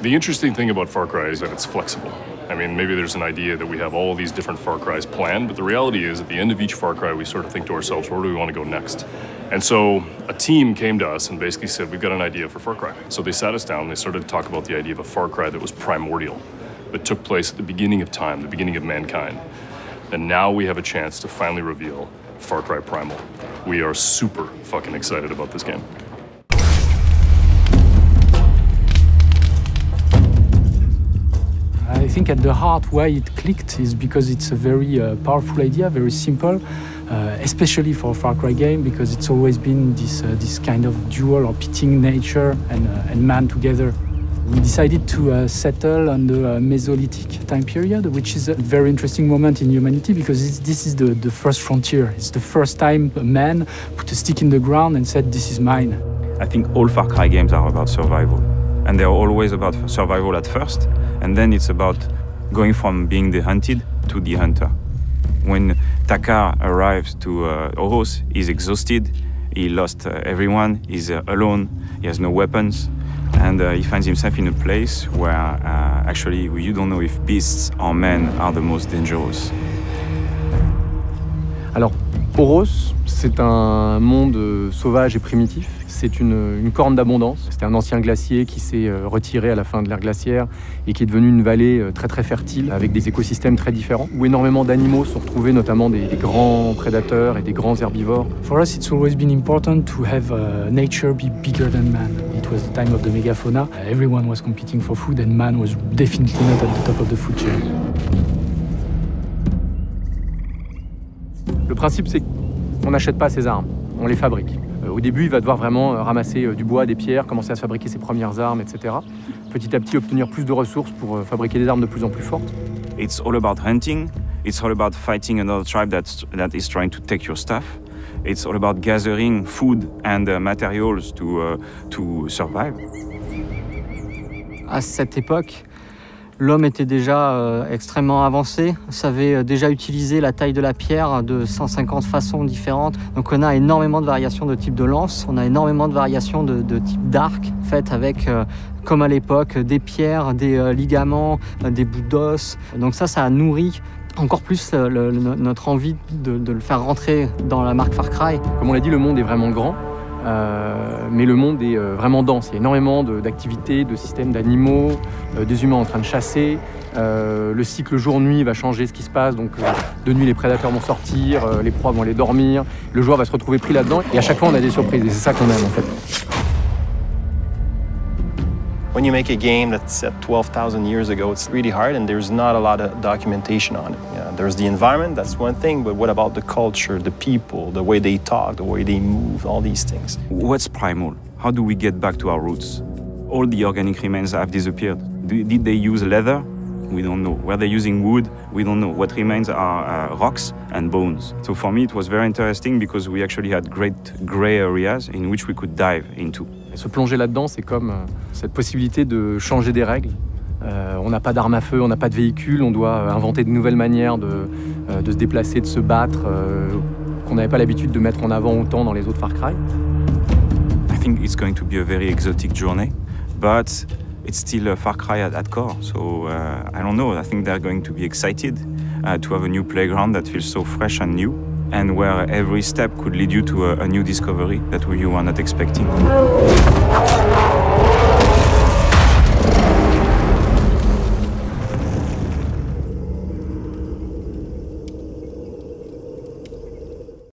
The interesting thing about Far Cry is that it's flexible. I mean, maybe there's an idea that we have all these different Far Crys planned, but the reality is at the end of each Far Cry, we sort of think to ourselves, where do we want to go next? And so a team came to us and basically said, we've got an idea for Far Cry. So they sat us down, they started to talk about the idea of a Far Cry that was primordial, that took place at the beginning of time, the beginning of mankind. And now we have a chance to finally reveal Far Cry Primal. We are super fucking excited about this game. I think at the heart why it clicked is because it's a very powerful idea, very simple, especially for a Far Cry game, because it's always been this kind of dual or pitting nature and man together. We decided to settle on the Mesolithic time period, which is a very interesting moment in humanity because this is the first frontier. It's the first time a man put a stick in the ground and said, "This is mine." I think all Far Cry games are about survival. And they're always about survival at first, and then it's about going from being the hunted to the hunter. When Takar arrives to Oros, he's exhausted, he lost everyone, he's alone, he has no weapons, and he finds himself in a place where actually you don't know if beasts or men are the most dangerous. Alors, Oros, c'est un monde sauvage et primitif. C'est une corne d'abondance. C'était un ancien glacier qui s'est retiré à la fin de l'ère glaciaire et qui est devenu une vallée très très fertile avec des écosystèmes très différents où énormément d'animaux sont retrouvés, notamment des grands prédateurs et des grands herbivores. For us, it's always been important to have nature be bigger than man. It was the time of the megafauna. Everyone was competing for food and man was definitely not at the top of the food chain. Le principe, c'est qu'on n'achète pas ses armes, on les fabrique. Au début, il va devoir vraiment ramasser du bois, des pierres, commencer à se fabriquer ses premières armes, etc. Petit à petit, obtenir plus de ressources pour fabriquer des armes de plus en plus fortes. It's all about hunting. It's all about fighting another tribe that is trying to take your stuff. It's all about gathering food and materials to survive. À cette époque, l'homme était déjà extrêmement avancé, savait déjà utiliser la taille de la pierre de 150 façons différentes. Donc on a énormément de variations de type de lance, on a énormément de variations de type d'arc, faites avec, comme à l'époque, des pierres, des ligaments, des bouts d'os. Donc ça a nourri encore plus notre envie de le faire rentrer dans la marque Far Cry. Comme on l'a dit, le monde est vraiment grand. Mais le monde est vraiment dense. Il y a énormément d'activités, de systèmes d'animaux, des humains en train de chasser. Le cycle jour-nuit va changer ce qui se passe. Donc, de nuit, les prédateurs vont sortir, les proies vont aller dormir. Le joueur va se retrouver pris là-dedans. Et à chaque fois, on a des surprises. Et c'est ça qu'on aime, en fait. When you make a game that's set 12,000 years ago, it's really hard and there's not a lot of documentation on it. Yeah, there's the environment, that's one thing, but what about the culture, the people, the way they talk, the way they move, all these things? What's primal? How do we get back to our roots? All the organic remains have disappeared. Did they use leather? We don't know. Were they using wood? We don't know. What remains are rocks and bones. So for me, it was very interesting because we actually had great gray areas in which we could dive into. Et se plonger là-dedans, c'est comme cette possibilité de changer des règles. On n'a pas d'armes à feu, on n'a pas de véhicule, on doit inventer de nouvelles manières de se déplacer, de se battre, qu'on n'avait pas l'habitude de mettre en avant autant dans les autres Far Cry. I think it's going to be a very exotic journey, but it's still a Far Cry at core. So I don't know, I think they're going to be excited to have a new playground that feels so fresh and new, and where every step could lead you to a new discovery that you were not expecting.